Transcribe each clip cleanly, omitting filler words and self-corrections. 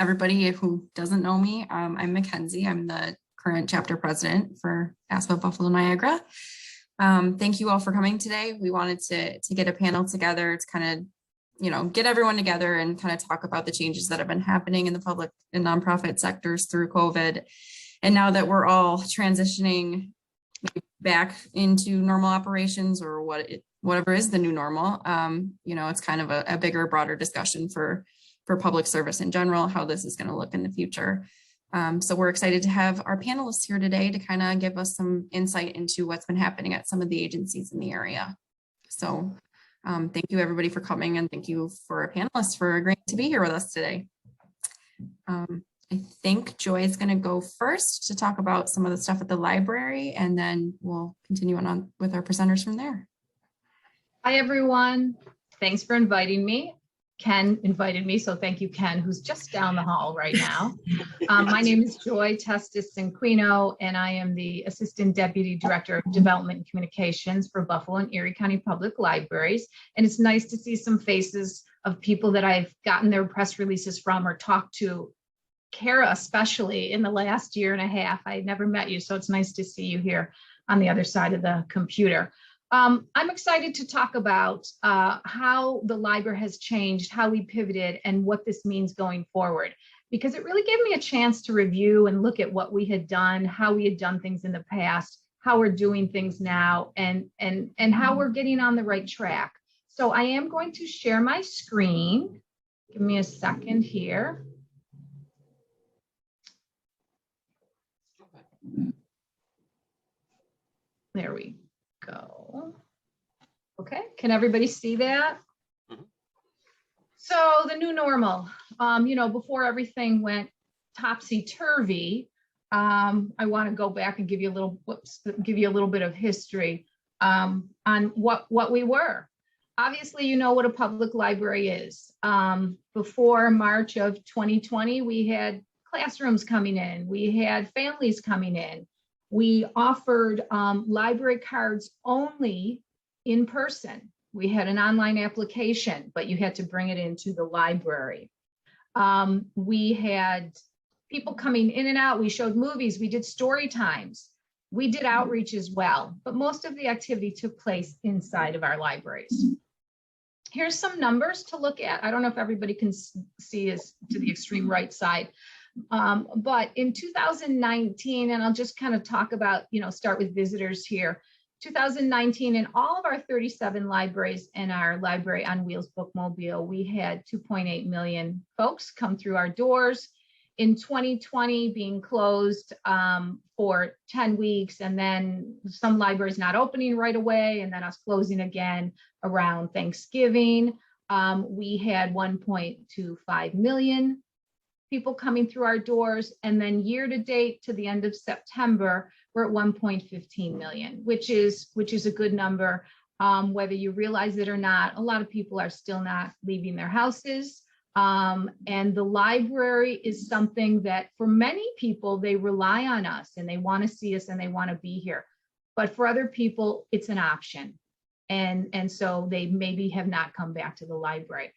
everybody who doesn't know me, I'm Mackenzie. I'm the current chapter president for ASPA Buffalo Niagara. Thank you all for coming today. We wanted to get a panel together to kind of, get everyone together and kind of talk about the changes that have been happening in the public and nonprofit sectors through COVID. And now that we're all transitioning back into normal operations or whatever is the new normal, it's kind of a bigger, broader discussion for public service in general, how this is going to look in the future. So we're excited to have our panelists here today to kind of give us some insight into what's been happening at some of the agencies in the area. So thank you everybody for coming, and thank you for our panelists for agreeing to be here with us today. I think Joy is going to go first to talk about some of the stuff at the library, and then we'll continue on with our presenters from there. Hi, everyone. Thanks for inviting me. Ken invited me, so thank you, Ken, who's just down the hall right now. My name is Joy Testa-Cinquino, and I am the Assistant Deputy Director of Development and Communications for Buffalo and Erie County Public Libraries. And it's nice to see some faces of people that I've gotten their press releases from or talked to. Kara, especially in the last year and a half. I never met you, so it's nice to see you here on the other side of the computer. I'm excited to talk about how the library has changed, how we pivoted, and what this means going forward, because it really gave me a chance to review and look at what we had done, how we had done things in the past, how we're doing things now, and how we're getting on the right track. So I am going to share my screen. Give me a second here. There we go. Okay, can everybody see that? Mm-hmm. So the new normal, before everything went topsy-turvy, I want to go back and give you a little bit of history on what we were. Obviously, you know what a public library is. Before March of 2020, we had classrooms coming in, we had families coming in. We offered library cards only in person. We had an online application, but you had to bring it into the library. We had people coming in and out. We showed movies. We did story times. We did outreach as well, but most of the activity took place inside of our libraries. Here's some numbers to look at. I don't know if everybody can see is to the extreme right side. But in 2019, and I'll just kind of talk about, start with visitors here. 2019, in all of our 37 libraries and our Library on Wheels bookmobile, we had 2.8 million folks come through our doors. In 2020, being closed for 10 weeks, and then some libraries not opening right away, and then us closing again around Thanksgiving, we had 1.25 million people coming through our doors. And then year to date to the end of September, we're at 1.15 million, which is a good number. Whether you realize it or not, a lot of people are still not leaving their houses. And the library is something that for many people, they rely on us and they want to see us and they want to be here. But for other people, it's an option. And so they maybe have not come back to the library.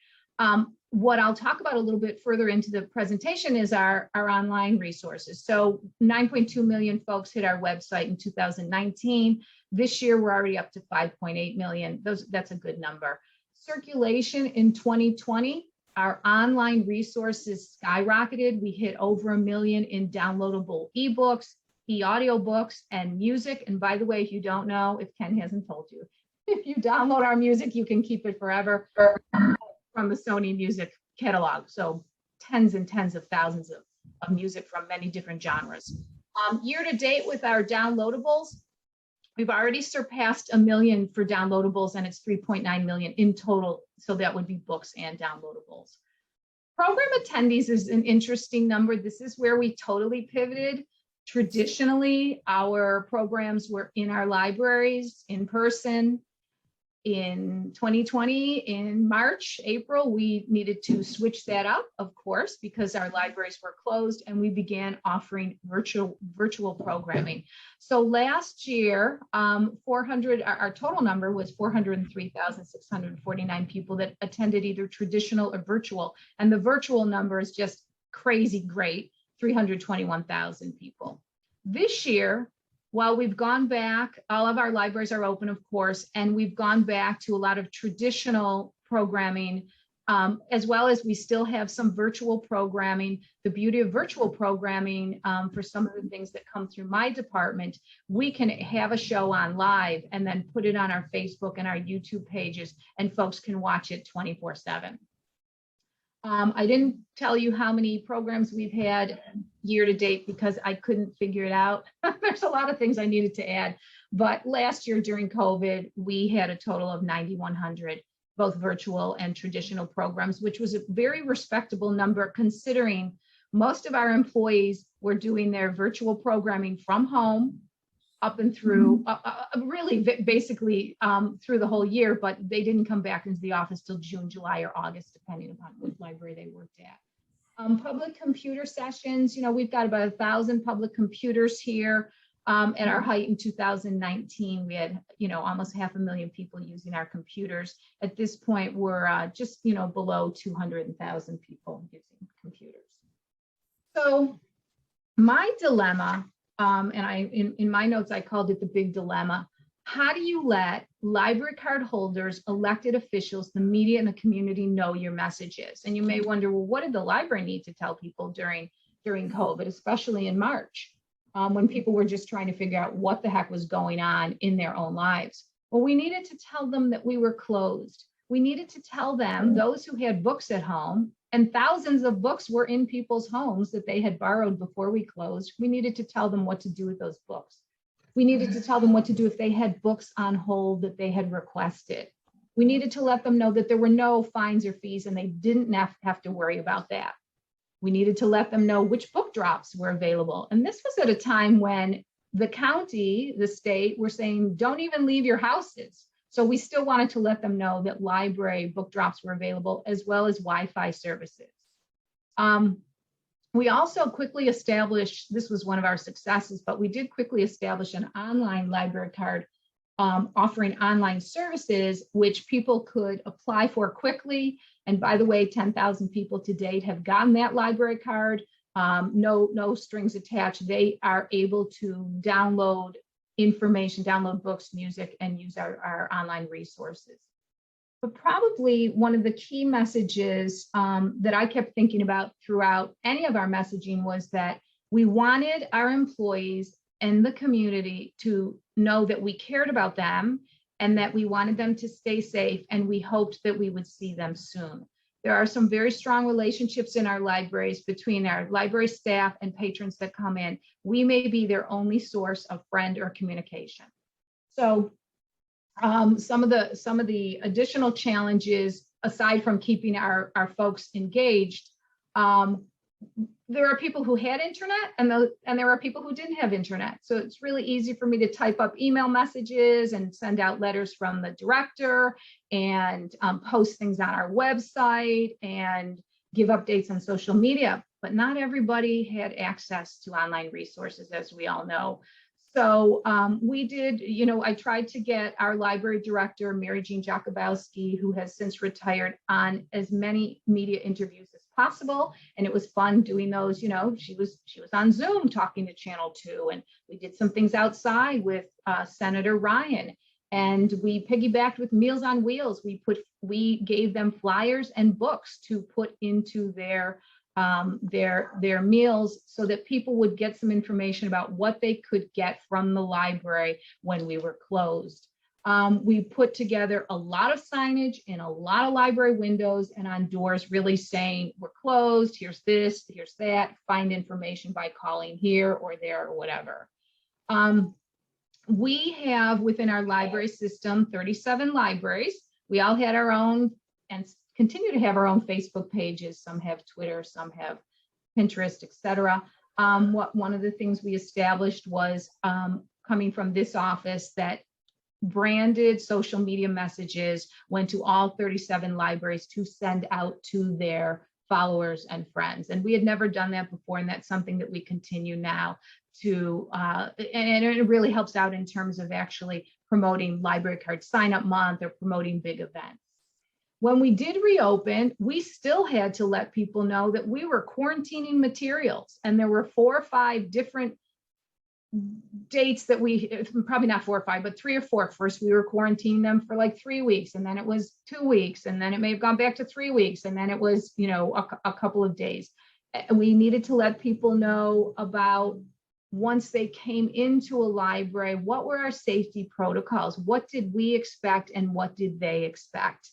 What I'll talk about a little bit further into the presentation is our online resources. So 9.2 million folks hit our website in 2019. This year, we're already up to 5.8 million. That's a good number. Circulation in 2020, our online resources skyrocketed. We hit over 1 million in downloadable ebooks, e-audiobooks, and music. And by the way, if you don't know, if Ken hasn't told you, if you download our music, you can keep it forever from the Sony music catalog. So tens and tens of thousands of music from many different genres. Year to date with our downloadables, we've already surpassed 1 million for downloadables, and it's 3.9 million in total. So that would be books and downloadables. Program attendees is an interesting number. This is where we totally pivoted. Traditionally, our programs were in our libraries, in person. In 2020, in March, April, we needed to switch that up, of course, because our libraries were closed, and we began offering virtual programming. So last year, our total number was 403,649 people that attended either traditional or virtual. And the virtual number is just crazy great 321,000 people. This year, while we've gone back, all of our libraries are open, of course, and we've gone back to a lot of traditional programming, as well as we still have some virtual programming. The beauty of virtual programming, for some of the things that come through my department, we can have a show on live and then put it on our Facebook and our YouTube pages, and folks can watch it 24/7. I didn't tell you how many programs we've had year to date because I couldn't figure it out. There's a lot of things I needed to add, but last year during COVID, we had a total of 9,100, both virtual and traditional programs, which was a very respectable number considering most of our employees were doing their virtual programming from home up and through, really basically through the whole year, but they didn't come back into the office till June, July, or August, depending upon what library they worked at. Public computer sessions, we've got about 1,000 public computers here. At our height in 2019, we had, almost 500,000 people using our computers. At this point, we're just, below 200,000 people using computers. So my dilemma, and in my notes, I called it the big dilemma. How do you let library card holders, elected officials, the media, and the community know your messages? And you may wonder, well, what did the library need to tell people during COVID, especially in March, when people were just trying to figure out what the heck was going on in their own lives? Well, we needed to tell them that we were closed. We needed to tell them, those who had books at home, and thousands of books were in people's homes that they had borrowed before we closed. We needed to tell them what to do with those books. We needed to tell them what to do if they had books on hold that they had requested. We needed to let them know that there were no fines or fees and they didn't have to worry about that. We needed to let them know which book drops were available. And this was at a time when the county, the state, were saying, don't even leave your houses. So we still wanted to let them know that library book drops were available, as well as Wi-Fi services. We also quickly established, this was one of our successes, but we did quickly establish an online library card offering online services, which people could apply for quickly. And by the way, 10,000 people to date have gotten that library card. No strings attached. They are able to download information, download books, music, and use our online resources. But probably one of the key messages that I kept thinking about throughout any of our messaging was that we wanted our employees and the community to know that we cared about them and that we wanted them to stay safe, and we hoped that we would see them soon. There are some very strong relationships in our libraries between our library staff and patrons that come in. We may be their only source of friend or communication. So some of the additional challenges, aside from keeping our folks engaged, there are people who had internet and there are people who didn't have internet. So it's really easy for me to type up email messages and send out letters from the director and post things on our website and give updates on social media. But not everybody had access to online resources, as we all know. So we did, I tried to get our library director, Mary Jean Jakubowski, who has since retired, on as many media interviews as possible. And it was fun doing those. She was on Zoom talking to Channel 2, and we did some things outside with Senator Ryan. And we piggybacked with Meals on Wheels. We gave them flyers and books to put into their meals so that people would get some information about what they could get from the library when we were closed. We put together a lot of signage in a lot of library windows and on doors, really saying we're closed, here's this, here's that, find information by calling here or there or whatever. We have within our library system 37 libraries. We all had our own and continue to have our own Facebook pages. Some have Twitter, some have Pinterest, etc. One of the things we established was coming from this office that branded social media messages went to all 37 libraries to send out to their followers and friends. And we had never done that before, and that's something that we continue now to, and it really helps out in terms of actually promoting Library Card Sign Up Month or promoting big events. When we did reopen, we still had to let people know that we were quarantining materials, and there were 4 or 5 different dates that we, probably not 4 or 5, but 3 or 4. First, we were quarantining them for like 3 weeks, and then it was 2 weeks, and then it may have gone back to 3 weeks, and then it was, you know, a couple of days. We needed to let people know about, once they came into a library, what were our safety protocols? What did we expect and what did they expect?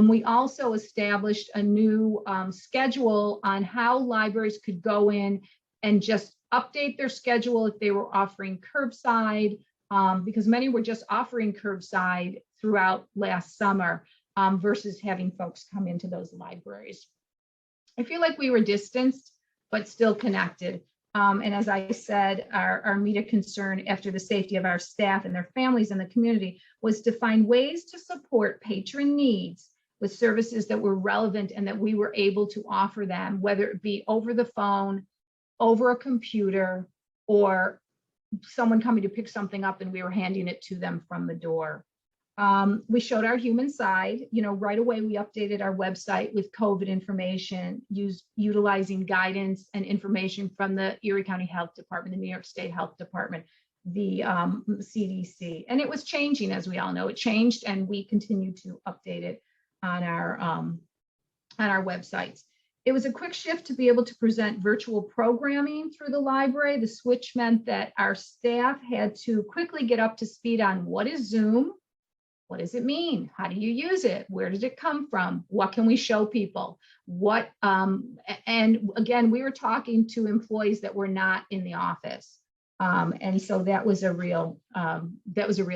We also established a new schedule on how libraries could go in and just update their schedule if they were offering curbside, because many were just offering curbside throughout last summer versus having folks come into those libraries. I feel like we were distanced, but still connected. And as I said, our immediate concern after the safety of our staff and their families in the community was to find ways to support patron needs with services that were relevant and that we were able to offer them, whether it be over the phone, over a computer, or someone coming to pick something up and we were handing it to them from the door. We showed our human side. You know, right away we updated our website with COVID information, utilizing guidance and information from the Erie County Health Department, the New York State Health Department, the CDC. And it was changing, as we all know. It changed, and we continue to update it on our websites. It was a quick shift to be able to present virtual programming through the library. The switch meant that our staff had to quickly get up to speed on what is Zoom, what does it mean, how do you use it, where did it come from, what can we show people, what, and again, we were talking to employees that were not in the office, and so that was a real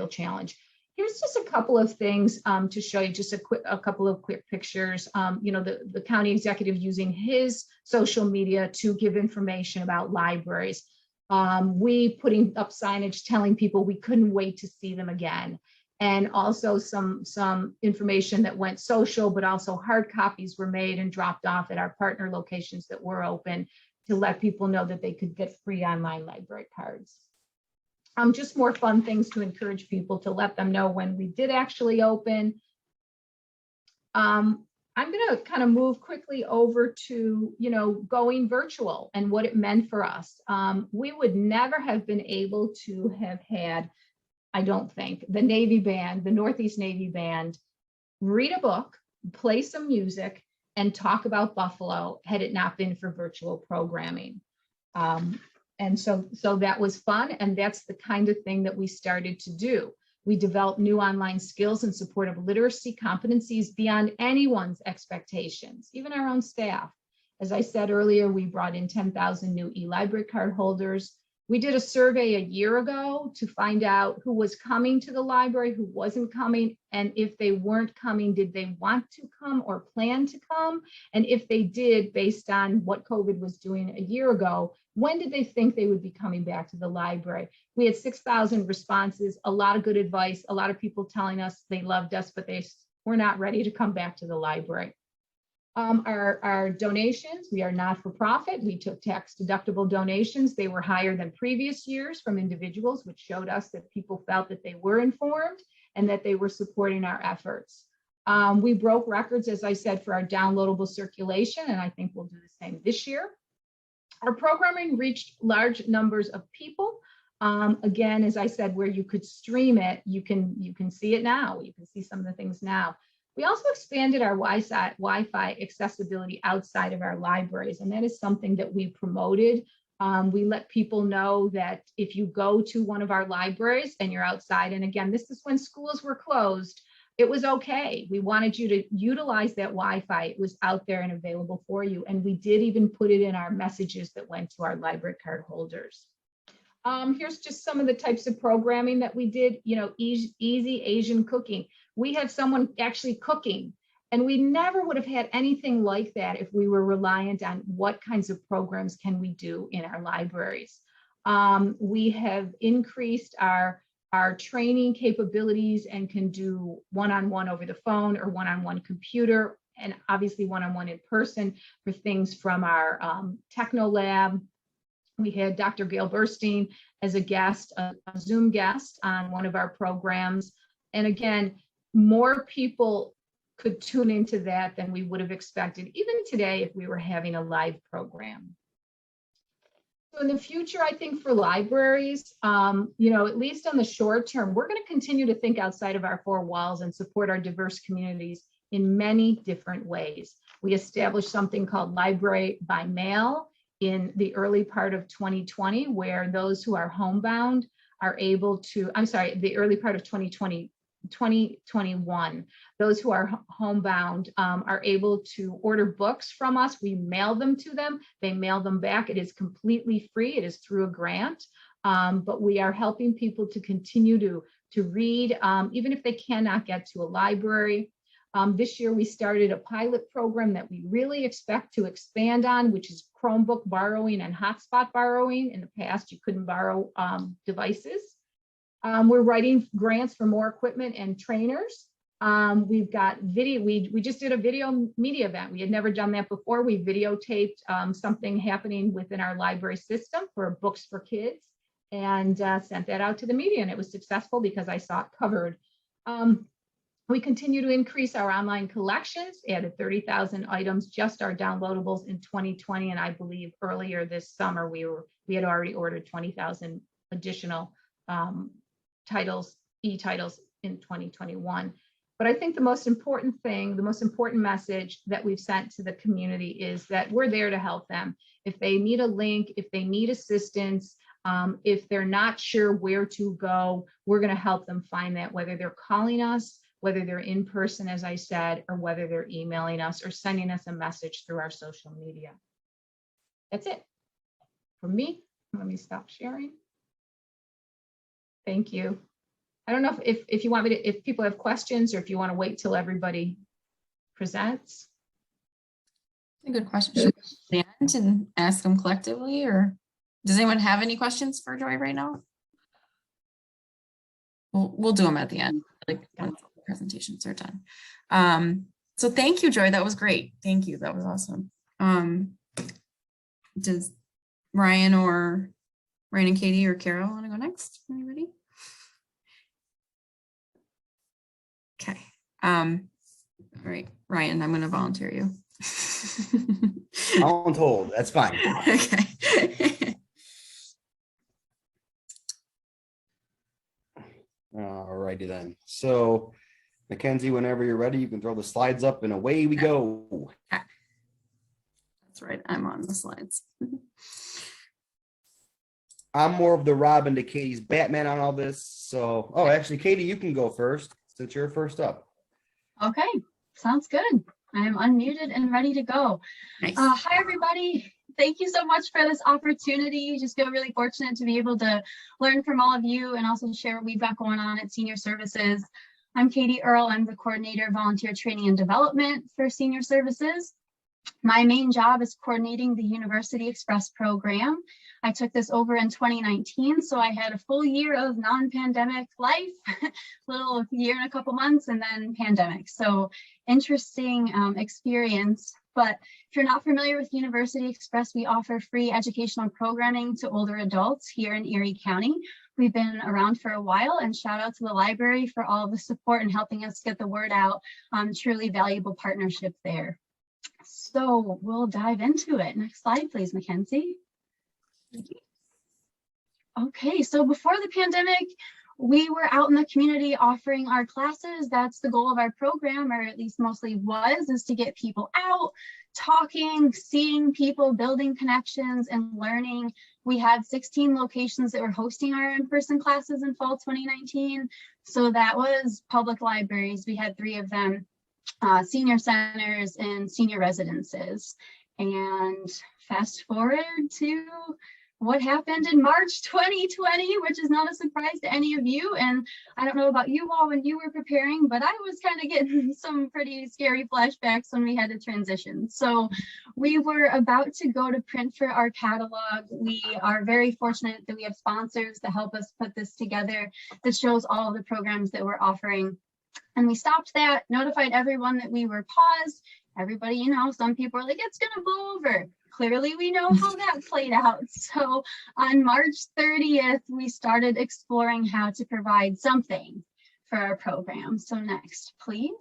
challenge. Here's just a couple of things to show you, just a couple of quick pictures. You know, the county executive using his social media to give information about libraries. We putting up signage telling people we couldn't wait to see them again. And also some information that went social, but also hard copies were made and dropped off at our partner locations that were open to let people know that they could get free online library cards. Just more fun things to encourage people, to let them know when we did actually open. I'm going to kind of move quickly over to, you know, going virtual and what it meant for us. We would never have been able to have had, I don't think, the Navy Band, the Northeast Navy Band, read a book, play some music, and talk about Buffalo had it not been for virtual programming. And so that was fun, and that's the kind of thing that we started to do. We developed new online skills in support of literacy competencies beyond anyone's expectations, even our own staff. As I said earlier, we brought in 10,000 new e-library card holders. We did a survey a year ago to find out who was coming to the library, who wasn't coming, and if they weren't coming, did they want to come or plan to come? And if they did, based on what COVID was doing a year ago, when did they think they would be coming back to the library? We had 6,000 responses, a lot of good advice, a lot of people telling us they loved us, but they were not ready to come back to the library. Our donations, we are not for profit. We took tax deductible donations. They were higher than previous years from individuals, which showed us that people felt that they were informed and that they were supporting our efforts. We broke records, as I said, for our downloadable circulation, and I think we'll do the same this year. Our programming reached large numbers of people. Again, as I said, where you could stream it, you can see it now. You can see some of the things now. We also expanded our Wi-Fi accessibility outside of our libraries, and that is something that we promoted. We let people know that if you go to one of our libraries and you're outside, and again, this is when schools were closed, it was okay. We wanted you to utilize that Wi-Fi. It was out there and available for you. And we did even put it in our messages that went to our library card holders. Here's just some of the types of programming that we did, you know, easy Asian cooking. We had someone actually cooking, and we never would have had anything like that if we were reliant on what kinds of programs can we do in our libraries. We have increased our training capabilities and can do one-on-one over the phone or one-on-one computer, and obviously one-on-one in person for things from our techno lab. We had Dr. Gail Burstein as a guest, a Zoom guest on one of our programs. And again, more people could tune into that than we would have expected, even today, if we were having a live program. So in the future, I think for libraries, you know, at least on the short term, we're going to continue to think outside of our four walls and support our diverse communities in many different ways. We established something called Library by Mail in the early part of 2020, where those who are homebound are able to, I'm sorry, the early part of 2021, those who are homebound are able to order books from us. We mail them to them. They mail them back. It is completely free. It is through a grant, but we are helping people to continue to read, even if they cannot get to a library. This year, we started a pilot program that we really expect to expand on, which is Chromebook borrowing and hotspot borrowing. In the past, you couldn't borrow devices. We're writing grants for more equipment and trainers. We've got video. We just did a video media event. We had never done that before. We videotaped something happening within our library system for Books for Kids and sent that out to the media, and it was successful because I saw it covered. We continue to increase our online collections, added 30,000 items, just our downloadables in 2020. And I believe earlier this summer, we had already ordered 20,000 additional titles, e-titles in 2021. But I think the most important thing, the most important message that we've sent to the community is that we're there to help them. If they need a link, if they need assistance, if they're not sure where to go, we're going to help them find that, whether they're calling us, whether they're in person, as I said, or whether they're emailing us or sending us a message through our social media. That's it for me. Let me stop sharing. Thank you. I don't know if you want me to, if people have questions or if you want to wait till everybody presents. A good question. Should we stand and ask them collectively, or does anyone have any questions for Joy right now? We'll do them at the end, like once the presentations are done. So thank you, Joy. That was great. Thank you. That was awesome. Does Ryan and Katie or Carol want to go next? Anybody? Okay. All right, Ryan, I'm going to volunteer you. I'm told. That's fine. Okay. All righty then. So, Mackenzie, whenever you're ready, you can throw the slides up and away we go. That's right. I'm on the slides. I'm more of the Robin to Katie's Batman on all this. So, oh, actually, Katie, you can go first since you're first up. Okay, sounds good. I'm unmuted and ready to go. Nice. Hi, everybody. Thank you so much for this opportunity. Just feel really fortunate to be able to learn from all of you and also share what we've got going on at Senior Services. I'm Katie Earl. I'm the coordinator of volunteer training and development for Senior Services. My main job is coordinating the University Express program. I took this over in 2019, so I had a full year of non-pandemic life, little year and a couple months, and then pandemic. So interesting experience. But if you're not familiar with University Express, we offer free educational programming to older adults here in Erie County. We've been around for a while, and shout out to the library for all the support and helping us get the word out. Truly valuable partnership there. So we'll dive into it. Next slide, please, Mackenzie. Okay, so before the pandemic, we were out in the community offering our classes. That's the goal of our program, or at least mostly was, is to get people out, talking, seeing people, building connections, and learning. We had 16 locations that were hosting our in-person classes in fall 2019. So that was public libraries. We had 3 of them. Senior centers and senior residences. And fast forward to what happened in March 2020, which is not a surprise to any of you. And I don't know about you all when you were preparing, but I was kind of getting some pretty scary flashbacks when we had to transition. So we were about to go to print for our catalog. We are very fortunate that we have sponsors to help us put this together. This shows all of the programs that we're offering. And we stopped that, notified everyone that we were paused. Everybody, you know, some people are like, it's going to blow over. Clearly, we know how that played out. So on March 30th, we started exploring how to provide something for our program. So next, please.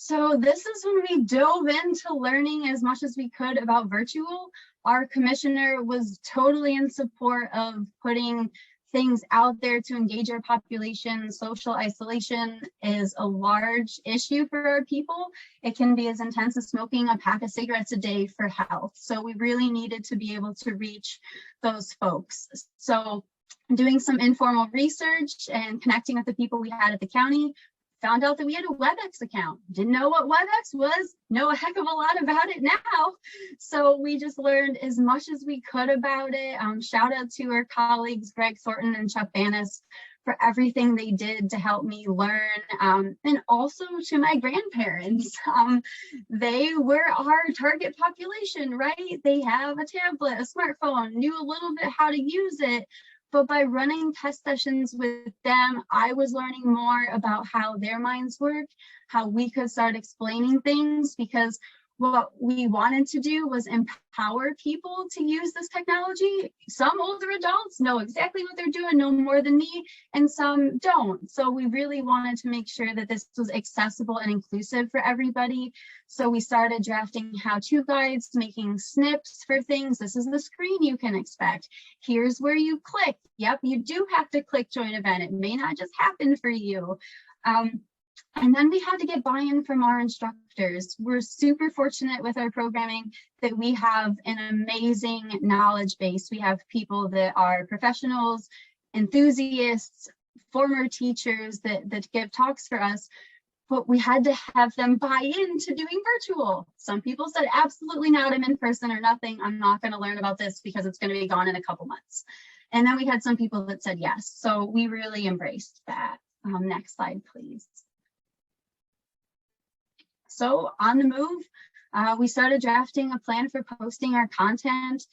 So this is when we dove into learning as much as we could about virtual. Our commissioner was totally in support of putting things out there to engage our population. Social isolation is a large issue for our people. It can be as intense as smoking a pack of cigarettes a day for health. So we really needed to be able to reach those folks. So doing some informal research and connecting with the people we had at the county, found out that we had a WebEx account. Didn't know what WebEx was, know a heck of a lot about it now. So we just learned as much as we could about it. Shout out to our colleagues, Greg Thornton and Chuck Banis, for everything they did to help me learn. And also to my grandparents. They were our target population, right? They have a tablet, a smartphone, knew a little bit how to use it. But by running test sessions with them, I was learning more about how their minds work, how we could start explaining things, because what we wanted to do was empower people to use this technology. Some older adults know exactly what they're doing, know more than me, and some don't. So we really wanted to make sure that this was accessible and inclusive for everybody. So we started drafting how-to guides, making snips for things. This is the screen you can expect. Here's where you click. Yep, you do have to click join event. It may not just happen for you. And then we had to get buy-in from our instructors. We're super fortunate with our programming that we have an amazing knowledge base. We have people that are professionals, enthusiasts, former teachers that give talks for us, but we had to have them buy into doing virtual. Some people said, absolutely not, I'm in person or nothing. I'm not going to learn about this because it's going to be gone in a couple months. And then we had some people that said yes. So we really embraced that. Next slide, please. So on the move, we started drafting a plan for posting our content.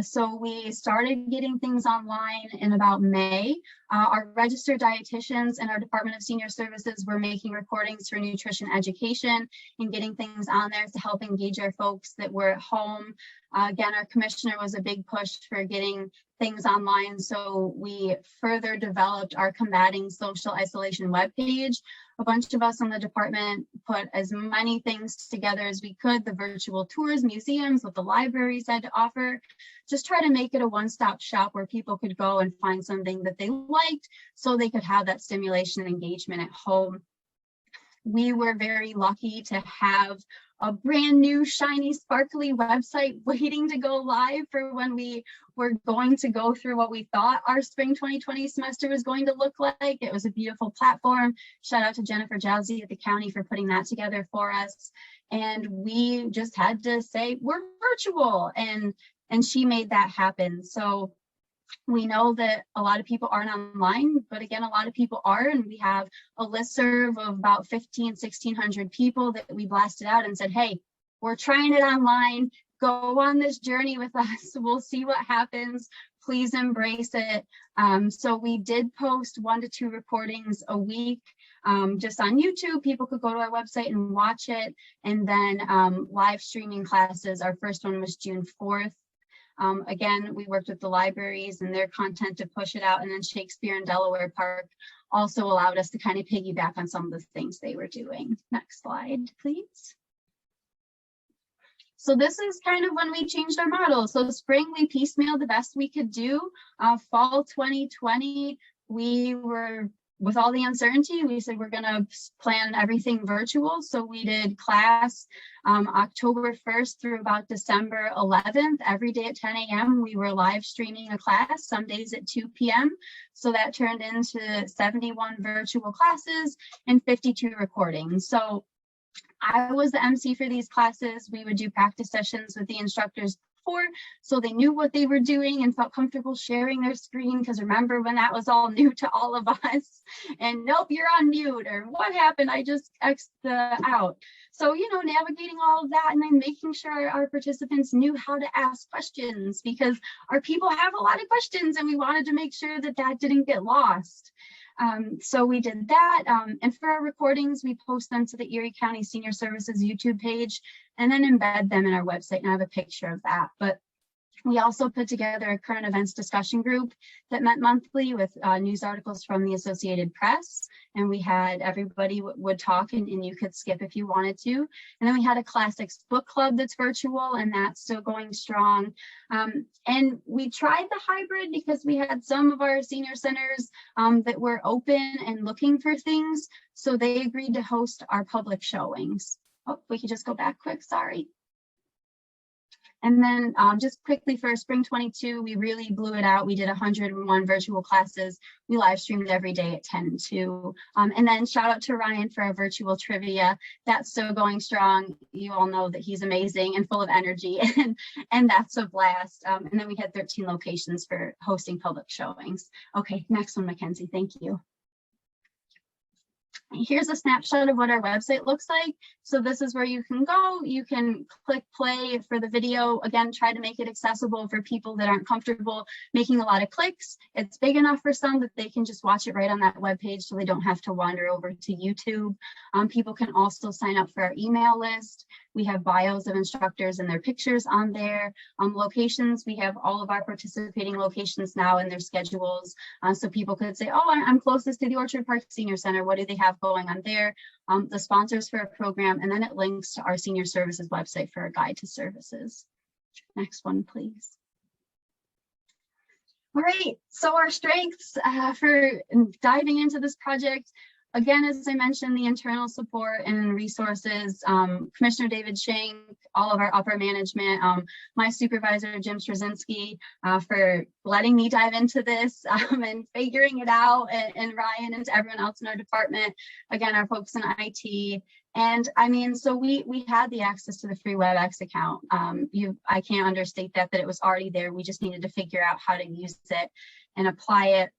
So we started getting things online in about May. Our registered dietitians and our Department of Senior Services were making recordings for nutrition education and getting things on there to help engage our folks that were at home. Again, our commissioner was a big push for getting things online. So we further developed our Combating Social Isolation webpage. A bunch of us on the department put as many things together as we could, the virtual tours, museums, what the libraries had to offer, just try to make it a one-stop shop where people could go and find something that they liked so they could have that stimulation and engagement at home. We were very lucky to have a brand new shiny sparkly website waiting to go live for when we were going to go through what we thought our spring 2020 semester was going to look like. It was a beautiful platform. Shout out to Jennifer Jowsey at the county for putting that together for us. And we just had to say, we're virtual, and she made that happen. So we know that a lot of people aren't online, but again, a lot of people are, and we have a listserv of about 1,600 people that we blasted out and said, hey, we're trying it online. Go on this journey with us. We'll see what happens. Please embrace it. So we did post 1 to 2 recordings a week just on YouTube. People could go to our website and watch it. And then live streaming classes. Our first one was June 4th. Again, we worked with the libraries and their content to push it out. And then Shakespeare and Delaware Park also allowed us to kind of piggyback on some of the things they were doing. Next slide, please. So this is kind of when we changed our model. So spring, we piecemealed the best we could do. Fall 2020, we were, with all the uncertainty, we said we're gonna plan everything virtual. So we did class October 1st through about December 11th. Every day at 10 a.m. we were live streaming a class, some days at 2 p.m. So that turned into 71 virtual classes and 52 recordings. So I was the MC for these classes. We would do practice sessions with the instructors before, so they knew what they were doing and felt comfortable sharing their screen, because remember when that was all new to all of us, and nope, you're on mute, or what happened, I just X'd out. So, you know, navigating all of that and then making sure our participants knew how to ask questions, because our people have a lot of questions and we wanted to make sure that that didn't get lost. So we did that, and for our recordings, we post them to the Erie County Senior Services YouTube page and then embed them in our website, and I have a picture of that. But We also put together a current events discussion group that met monthly with news articles from the Associated Press. And we had everybody would talk and you could skip if you wanted to. And then we had a classics book club that's virtual and that's still going strong. And we tried the hybrid because we had some of our senior centers that were open and looking for things. So they agreed to host our public showings. Oh, we could just go back quick, sorry. And then just quickly for spring 22, we really blew it out. We did 101 virtual classes. We live streamed every day at 10 to. And then shout out to Ryan for our virtual trivia. That's still going strong. You all know that he's amazing and full of energy and that's a blast. And then we had 13 locations for hosting public showings. Okay, next one, Mackenzie, thank you. Here's a snapshot of what our website looks like. So this is where you can go. You can click play for the video. Again, try to make it accessible for people that aren't comfortable making a lot of clicks. It's big enough for some that they can just watch it right on that webpage so they don't have to wander over to YouTube. People can also sign up for our email list. We have bios of instructors and their pictures on there. Locations, we have all of our participating locations now and their schedules. So people could say, oh, I'm closest to the Orchard Park Senior Center. What do they have going on there? The sponsors for a program, and then it links to our senior services website for a guide to services. Next one, please. All right, so our strengths for diving into this project. Again, as I mentioned, the internal support and resources, Commissioner David Shank, all of our upper management, my supervisor, Jim Straczynski, for letting me dive into this and figuring it out, and Ryan and to everyone else in our department. Again, our folks in IT. And I mean, so we had the access to the free WebEx account. I can't understate that it was already there. We just needed to figure out how to use it and apply it.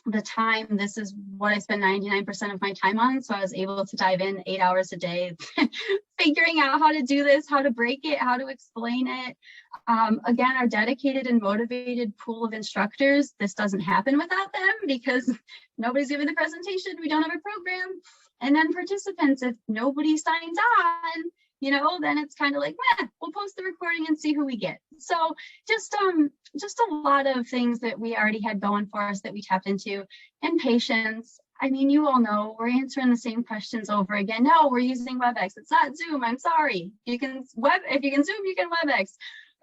The time, this is what I spend 99% of my time on. So I was able to dive in 8 hours a day, figuring out how to do this, how to break it, how to explain it. Again, our dedicated and motivated pool of instructors, this doesn't happen without them because nobody's giving the presentation. We don't have a program. And then participants, if nobody signs on, you know, then it's kind of like, we'll post the recording and see who we get. So just a lot of things that we already had going for us that we tapped into. And patience. I mean, you all know we're answering the same questions over again. No, we're using WebEx. It's not Zoom. I'm sorry. If you can Zoom, you can WebEx.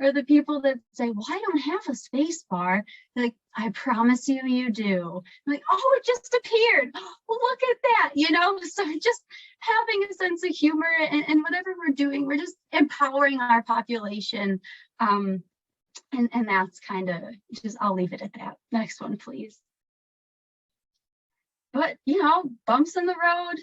Or the people that say, well, I don't have a space bar. They're like, I promise you, you do. I'm like, oh, it just appeared. Well, look at that, you know? So just having a sense of humor and whatever we're doing, we're just empowering our population. And that's kind of just, I'll leave it at that. Next one, please. But, you know, bumps in the road,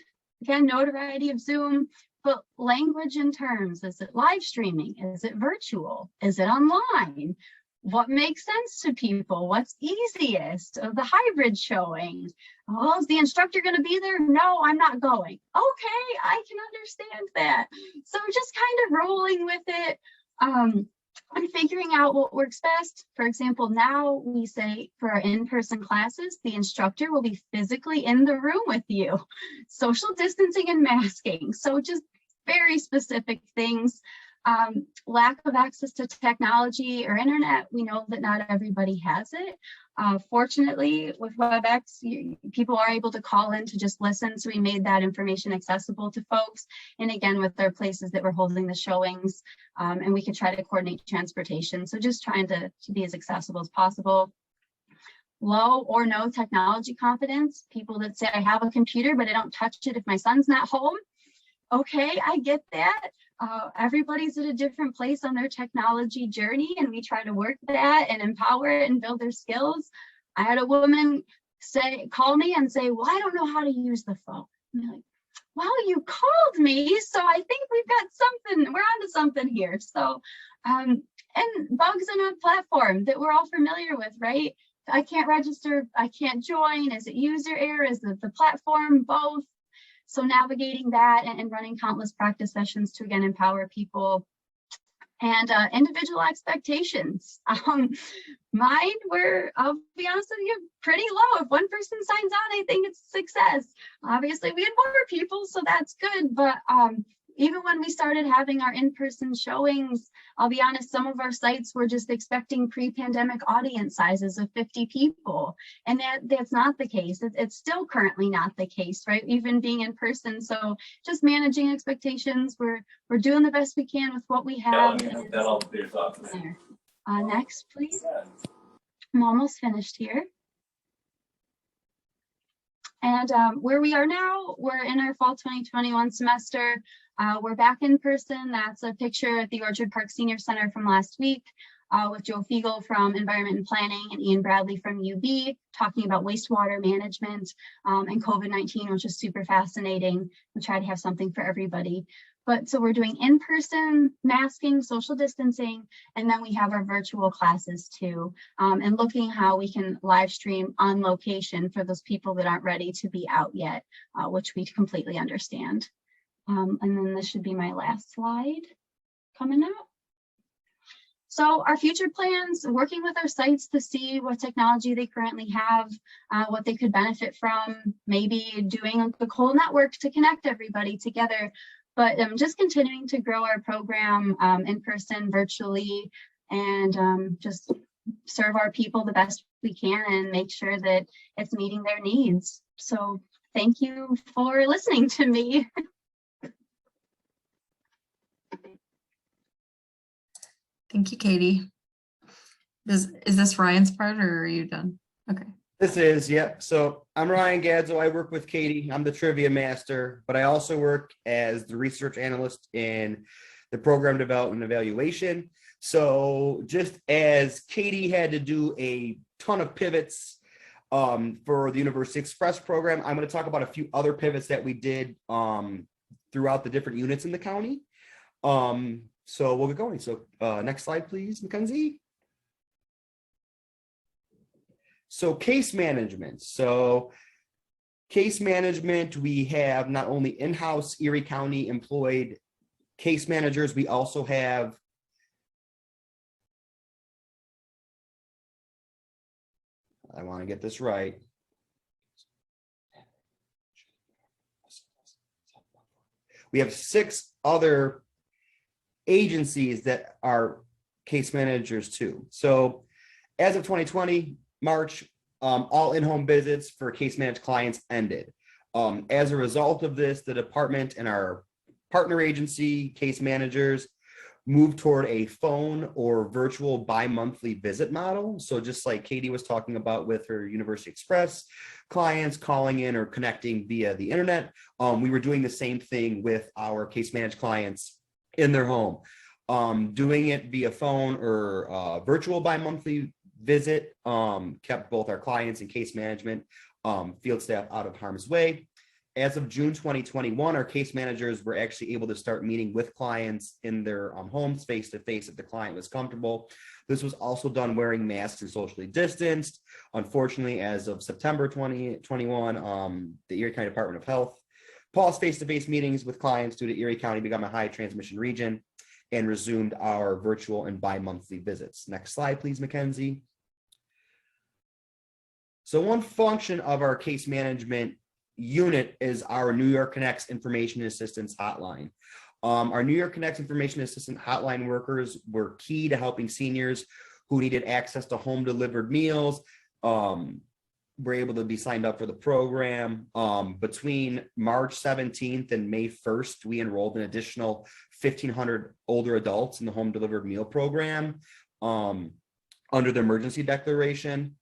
again, notoriety of Zoom. But language and terms, is it live streaming? Is it virtual? Is it online? What makes sense to people? What's easiest? The hybrid showing. Well, is the instructor going to be there? No, I'm not going. Okay, I can understand that. So just kind of rolling with it and figuring out what works best. For example, now we say for our in-person classes, the instructor will be physically in the room with you. Social distancing and masking. So just very specific things. Lack of access to technology or internet, we know that not everybody has it. Fortunately, with WebEx, people are able to call in to just listen, so we made that information accessible to folks. And again, with our places that we're holding the showings, and we could try to coordinate transportation. So just trying to be as accessible as possible. Low or no technology confidence, people that say, I have a computer, but I don't touch it if my son's not home. Okay, I get that. Everybody's at a different place on their technology journey, and we try to work that and empower it and build their skills. I had a woman call me and say, well, I don't know how to use the phone. And I'm like, well, you called me, so I think we've got something, we're onto something here. So, and bugs in a platform that we're all familiar with, right? I can't register, I can't join. Is it user error? Is it the platform? Both. So navigating that and running countless practice sessions to, again, empower people. And individual expectations. Mine were, I'll be honest with you, pretty low. If one person signs on, I think it's a success. Obviously, we had more people, so that's good. But even when we started having our in-person showings, I'll be honest, some of our sites were just expecting pre-pandemic audience sizes of 50 people. And that's not the case. It's still currently not the case, right? Even being in person. So just managing expectations. We're doing the best we can with what we have. There. Next, please. I'm almost finished here. And where we are now, we're in our fall 2021 semester. We're back in person. That's a picture at the Orchard Park Senior Center from last week with Joe Fiegel from Environment and Planning and Ian Bradley from UB talking about wastewater management and COVID-19, which is super fascinating. We try to have something for everybody. But so we're doing in-person masking, social distancing, and then we have our virtual classes too, and looking how we can live stream on location for those people that aren't ready to be out yet, which we completely understand. And then this should be my last slide coming up. So our future plans, working with our sites to see what technology they currently have, what they could benefit from, maybe doing the whole network to connect everybody together. But just continuing to grow our program in person, virtually, and just serve our people the best we can and make sure that it's meeting their needs. So thank you for listening to me. Thank you, Katie. Is this Ryan's part or are you done? Okay. This is, yep. So I'm Ryan Gadzo. I work with Katie. I'm the trivia master, but I also work as the research analyst in the program development evaluation. So just as Katie had to do a ton of pivots for the University Express program, I'm going to talk about a few other pivots that we did throughout the different units in the county. So we'll get going. So next slide, please, Mackenzie. So case management. So case management, we have not only in-house Erie County employed case managers, we also have I want to get this right. We have 6 other agencies that are case managers too. So as of 2020, March, all in-home visits for case managed clients ended. As a result of this, the department and our partner agency case managers moved toward a phone or virtual bi-monthly visit model. So just like Katie was talking about with her University Express clients calling in or connecting via the internet, we were doing the same thing with our case managed clients in their home. Doing it via phone or virtual bi-monthly visit kept both our clients and case management field staff out of harm's way. As of June 2021, our case managers were actually able to start meeting with clients in their homes face-to-face if the client was comfortable. This was also done wearing masks and socially distanced. Unfortunately, as of September 2021, the Erie County Department of Health paused face-to-face meetings with clients due to Erie County becoming a high transmission region and resumed our virtual and bi-monthly visits. Next slide, please, Mackenzie. So one function of our case management unit is our New York Connects Information Assistance Hotline. Our New York Connects Information Assistant Hotline workers were key to helping seniors who needed access to home delivered meals. Were able to be signed up for the program. Between March 17th and May 1st, we enrolled an additional 1,500 older adults in the home delivered meal program under the emergency declaration.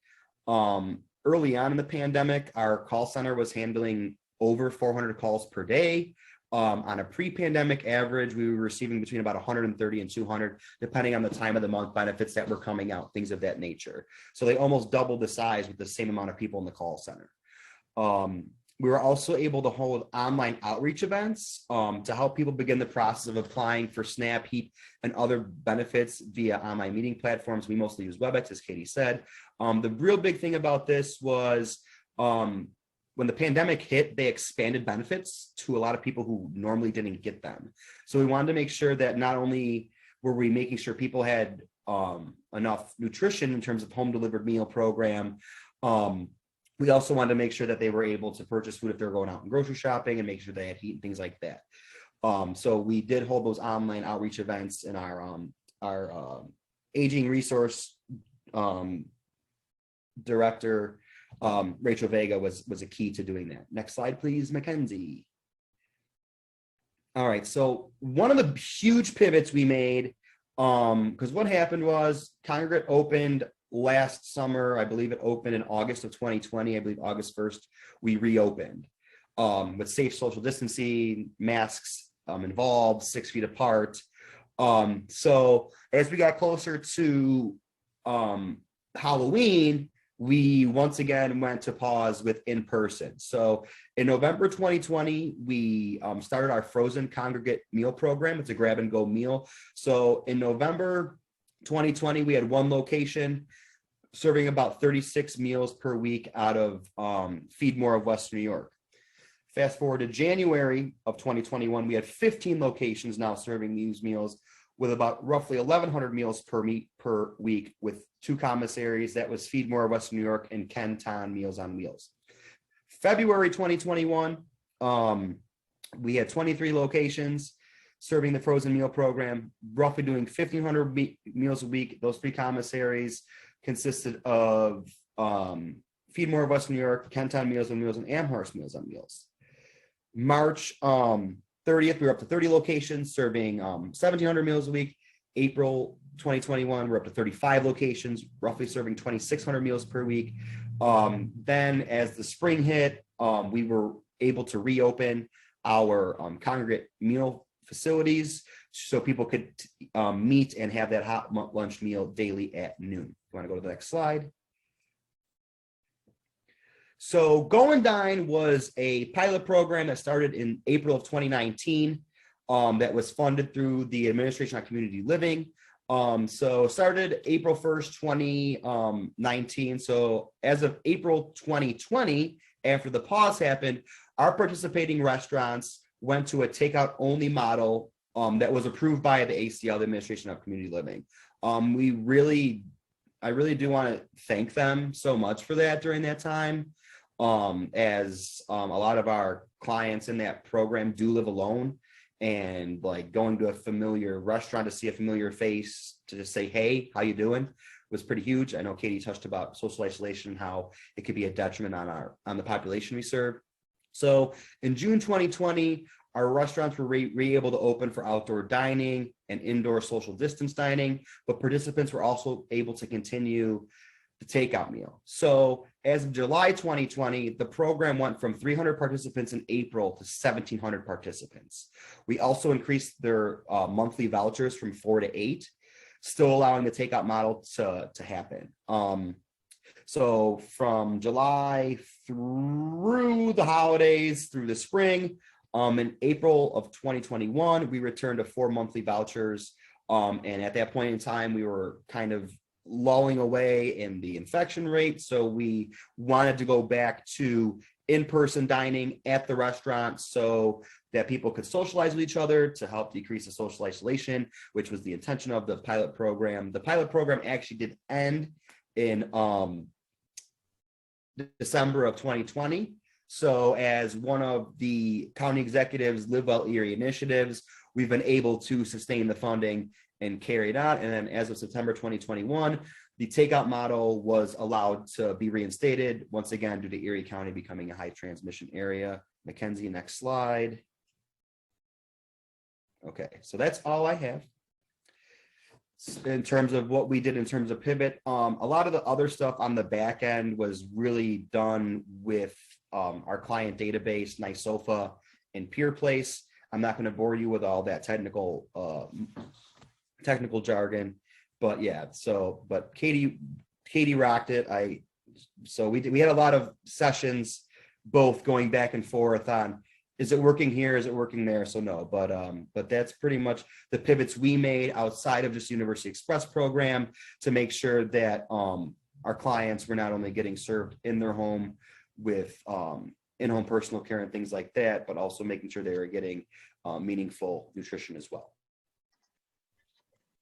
Early on in the pandemic, our call center was handling over 400 calls per day. On a pre-pandemic average, we were receiving between about 130 and 200, depending on the time of the month, benefits that were coming out, things of that nature. So they almost doubled the size with the same amount of people in the call center. We were also able to hold online outreach events to help people begin the process of applying for SNAP, HEAP, and other benefits via online meeting platforms. We mostly use WebEx, as Katie said. The real big thing about this was when the pandemic hit, they expanded benefits to a lot of people who normally didn't get them. So we wanted to make sure that not only were we making sure people had enough nutrition in terms of home delivered meal program, we also wanted to make sure that they were able to purchase food if they were going out and grocery shopping and make sure they had heat and things like that. So we did hold those online outreach events, and our aging resource director, Rachel Vega, was a key to doing that. Next slide, please, Mackenzie. All right, so one of the huge pivots we made, because what happened was Congregate opened last summer. I believe it opened in August of 2020. I believe August 1st, we reopened with safe social distancing, masks involved, 6 feet apart. So as we got closer to Halloween, we once again went to pause with in-person. So in November 2020, we started our frozen congregate meal program. It's a grab and go meal. So in November 2020, we had one location serving about 36 meals per week out of Feed More of Western New York. Fast forward to January of 2021, we had 15 locations now serving these meals, with about roughly 1,100 meals per week, with 2 commissaries. That was Feed More of Western New York and Kenton Meals on Wheels. February 2021, we had 23 locations serving the frozen meal program, roughly doing 1,500 meals a week. Those 3 commissaries consisted of Feed More of Western New York, Kenton Meals on Wheels, and Amherst Meals on Wheels. March 30th, we were up to 30 locations serving 1,700 meals a week. April 2021, we're up to 35 locations, roughly serving 2,600 meals per week. Then as the spring hit, we were able to reopen our congregate meal facilities so people could meet and have that hot lunch meal daily at noon. You want to go to the next slide? So Go and Dine was a pilot program that started in April of 2019 that was funded through the Administration on Community Living. So started April 1st, 2019. So as of April 2020, after the pause happened, our participating restaurants went to a takeout only model that was approved by the ACL, the Administration of Community Living. I really do want to thank them so much for that during that time. As a lot of our clients in that program do live alone, and like going to a familiar restaurant to see a familiar face to just say, hey, how you doing, was pretty huge. I know Katie touched about social isolation, how it could be a detriment on the population we serve. So in June 2020, our restaurants were able to open for outdoor dining and indoor social distance dining, but participants were also able to continue the takeout meal. So as of July 2020, the program went from 300 participants in April to 1,700 participants. We also increased their monthly vouchers from 4 to 8, still allowing the takeout model to happen. So from July through the holidays, through the spring, in April of 2021, we returned to 4 monthly vouchers. And at that point in time, we were kind of lulling away in the infection rate. So we wanted to go back to in-person dining at the restaurant so that people could socialize with each other to help decrease the social isolation, which was the intention of the pilot program. The pilot program actually did end in December of 2020. So as one of the county executives' Live Well Erie initiatives, we've been able to sustain the funding and carry it on. And then as of September 2021, the takeout model was allowed to be reinstated once again due to Erie County becoming a high transmission area. Mackenzie, next slide. Okay, so that's all I have in terms of what we did in terms of pivot. A lot of the other stuff on the back end was really done with our client database, NiceSofa, and PeerPlace. I'm not going to bore you with all that technical jargon, but yeah. So, but Katie rocked it. So we had a lot of sessions, both going back and forth on, is it working here? Is it working there? So no, but that's pretty much the pivots we made outside of just University Express program to make sure that our clients were not only getting served in their home with in-home personal care and things like that, but also making sure they were getting meaningful nutrition as well.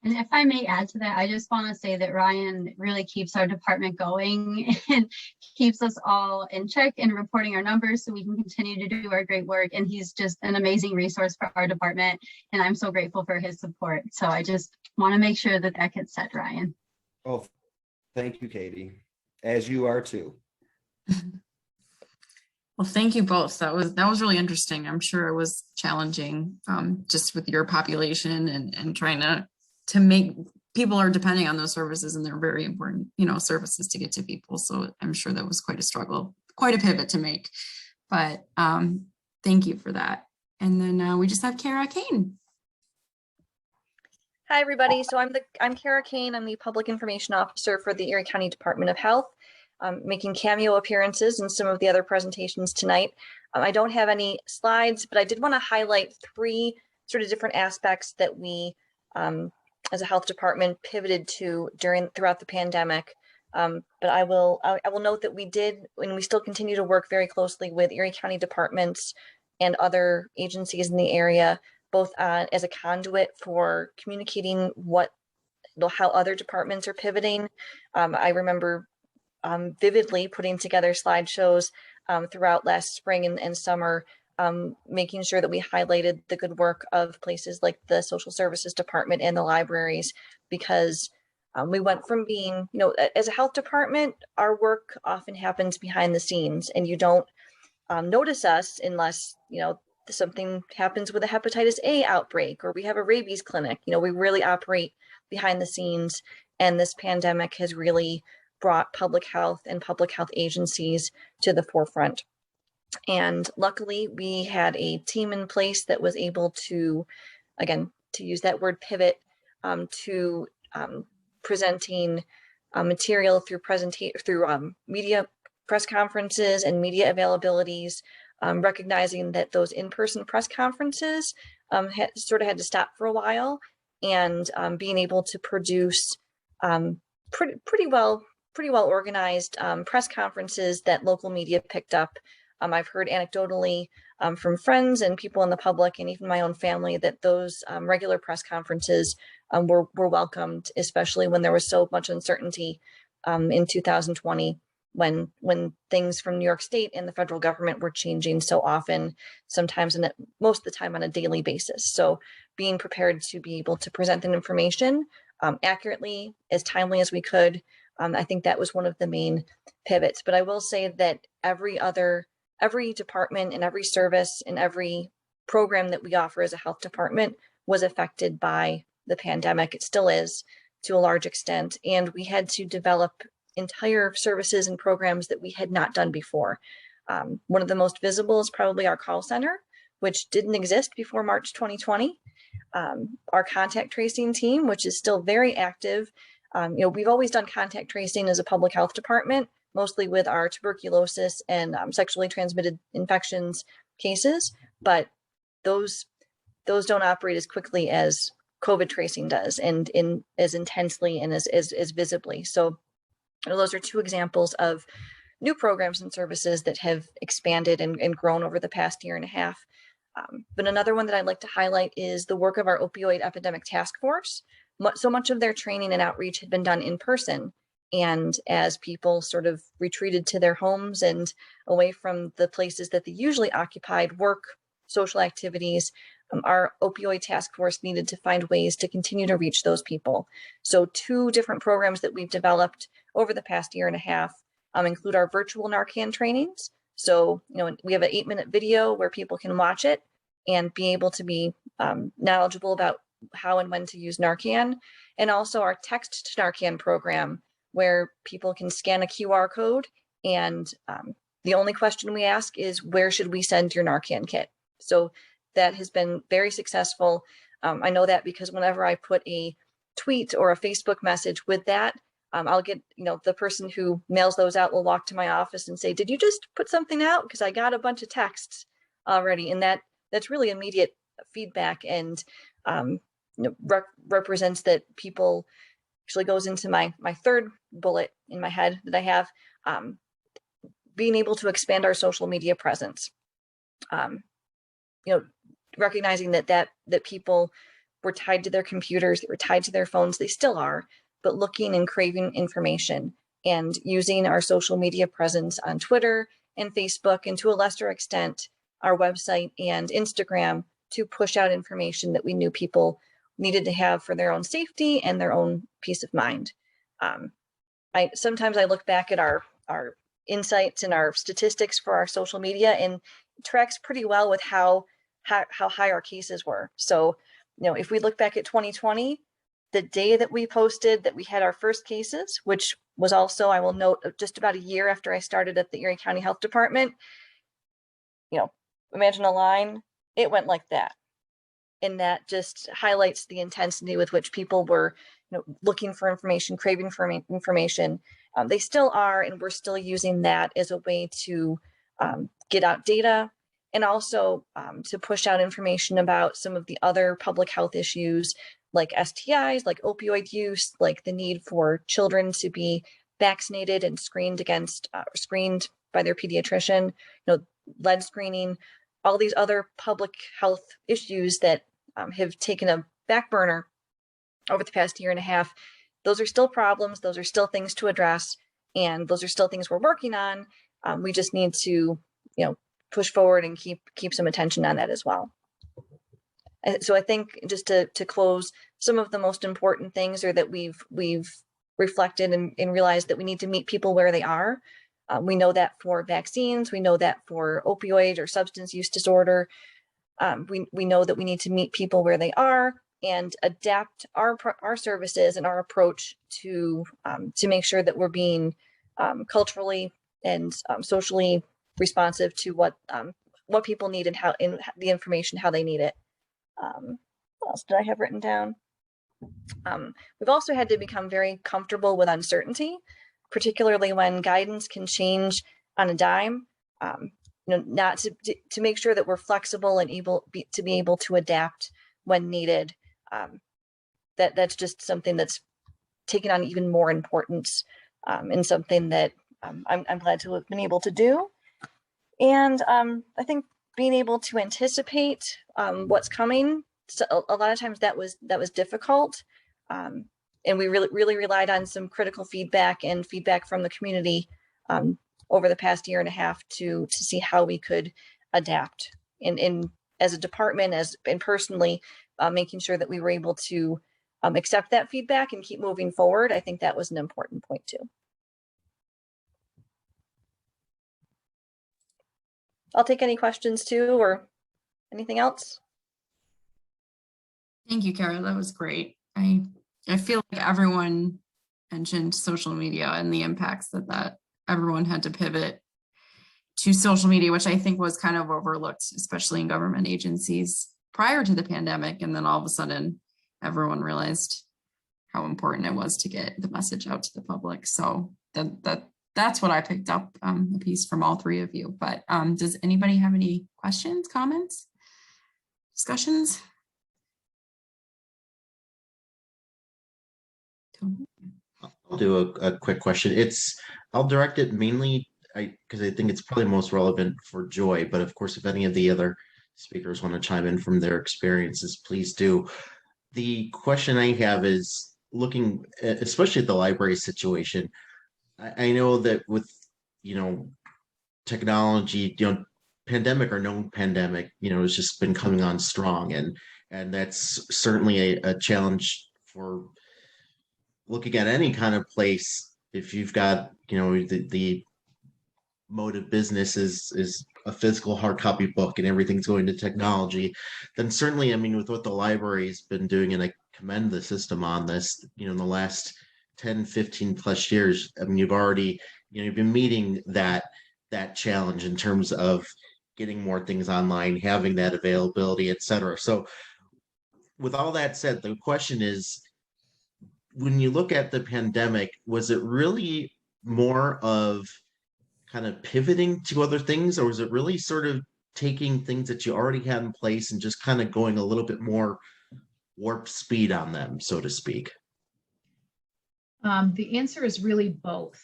And if I may add to that, I just want to say that Ryan really keeps our department going and keeps us all in check and reporting our numbers so we can continue to do our great work. And he's just an amazing resource for our department. And I'm so grateful for his support. So I just want to make sure that that gets said, Ryan. Oh, thank you, Katie, as you are too. Well, thank you both. That was really interesting. I'm sure it was challenging, just with your population and trying to make people are depending on those services, and they're very important, services to get to people. So I'm sure that was quite a struggle, quite a pivot to make. But thank you for that. And then we just have Kara Kane. Hi, everybody. So I'm Kara Kane. I'm the Public Information Officer for the Erie County Department of Health, making cameo appearances in some of the other presentations tonight. I don't have any slides, but I did want to highlight 3 sort of different aspects that we, as a health department, pivoted to throughout the pandemic. But I will note that we did, and we still continue to work very closely with Erie County departments and other agencies in the area, both as a conduit for communicating how other departments are pivoting. I remember vividly putting together slideshows throughout last spring and summer, making sure that we highlighted the good work of places like the social services department and the libraries, because we went from being, as a health department, our work often happens behind the scenes, and you don't notice us unless, something happens with a hepatitis A outbreak or we have a rabies clinic. We really operate behind the scenes, and this pandemic has really brought public health and public health agencies to the forefront. And luckily, we had a team in place that was able to, again, to use that word pivot, to presenting material through media press conferences and media availabilities, recognizing that those in-person press conferences had to stop for a while, and being able to produce pretty well organized press conferences that local media picked up. I've heard anecdotally from friends and people in the public and even my own family that those regular press conferences were welcomed, especially when there was so much uncertainty in 2020, when things from New York State and the federal government were changing so often, sometimes most of the time on a daily basis. So being prepared to be able to present that information accurately, as timely as we could, I think that was one of the main pivots. But I will say that every department and every service and every program that we offer as a health department was affected by the pandemic. It still is, to a large extent. And we had to develop entire services and programs that we had not done before. One of the most visible is probably our call center, which didn't exist before March 2020. Our contact tracing team, which is still very active. We've always done contact tracing as a public health department, mostly with our tuberculosis and sexually transmitted infections cases, but those don't operate as quickly as COVID tracing does, and as intensely and as visibly. So those are 2 examples of new programs and services that have expanded and grown over the past year and a half. But another one that I'd like to highlight is the work of our opioid epidemic task force. So much of their training and outreach had been done in person. And as people sort of retreated to their homes and away from the places that they usually occupied, work, social activities, our opioid task force needed to find ways to continue to reach those people. So 2 different programs that we've developed over the past year and a half include our virtual Narcan trainings. So, we have an 8-minute video where people can watch it and be able to be knowledgeable about how and when to use Narcan, and also our text to Narcan program, where people can scan a QR code, and the only question we ask is, where should we send your Narcan kit? So that has been very successful. I know that because whenever I put a tweet or a Facebook message with that, I'll get, the person who mails those out will walk to my office and say, did you just put something out? Because I got a bunch of texts already. And that's really immediate feedback, and represents that people, actually goes into my 3rd bullet in my head that I have, being able to expand our social media presence. Recognizing that people were tied to their computers, they were tied to their phones, they still are, but looking and craving information and using our social media presence on Twitter and Facebook, and to a lesser extent, our website and Instagram, to push out information that we knew people needed to have for their own safety and their own peace of mind. Sometimes I look back at our insights and our statistics for our social media, and it tracks pretty well with how high our cases were. So, if we look back at 2020, the day that we posted that we had our first cases, which was also, I will note, just about a year after I started at the Erie County Health Department, imagine a line, it went like that. And that just highlights the intensity with which people were looking for information, craving for information. They still are, and we're still using that as a way to get out data, and also to push out information about some of the other public health issues like STIs, like opioid use, like the need for children to be vaccinated and screened by their pediatrician, lead screening, all these other public health issues that have taken a back burner over the past year and a half. Those are still problems. Those are still things to address, and those are still things we're working on. We just need to, push forward and keep some attention on that as well. So I think, just to close, some of the most important things are that we've reflected and realized that we need to meet people where they are. We know that for vaccines, we know that for opioid or substance use disorder. We know that we need to meet people where they are and adapt our services and our approach to make sure that we're being culturally and socially responsive to what people need and how, in the information, how they need it. What else did I have written down? We've also had to become very comfortable with uncertainty, particularly when guidance can change on a dime. Not to make sure that we're flexible and to be able to adapt when needed. That's just something that's taken on even more importance, and something that I'm glad to have been able to do. And I think being able to anticipate what's coming, so a lot of times that was difficult, and we really relied on some critical feedback and feedback from the community over the past year and a half to see how we could adapt in as a department, and personally, making sure that we were able to accept that feedback and keep moving forward. I think that was an important point too. I'll take any questions too, or anything else. Thank you, Kara. That was great. I feel like everyone mentioned social media and the impacts that everyone had to pivot to social media, which I think was kind of overlooked, especially in government agencies prior to the pandemic. And then all of a sudden, everyone realized how important it was to get the message out to the public. So that's what I picked up, a piece from all three of you. But does anybody have any questions, comments, discussions? I'll do a quick question. I'll direct it mainly because I think it's probably most relevant for Joy, but of course, if any of the other speakers want to chime in from their experiences, please do. The question I have is looking especially at the library situation. I know that with, technology, pandemic or no pandemic, it's just been coming on strong, and that's certainly a challenge for looking at any kind of place. If you've got, the mode of business is a physical hard copy book and everything's going to technology, then certainly, with what the library's been doing, and I commend the system on this, in the last 10, 15 plus years, you've already, you've been meeting that challenge in terms of getting more things online, having that availability, et cetera. So with all that said, the question is, when you look at the pandemic, was it really more of kind of pivoting to other things, or was it really sort of taking things that you already had in place and just kind of going a little bit more warp speed on them, so to speak? The answer is really both.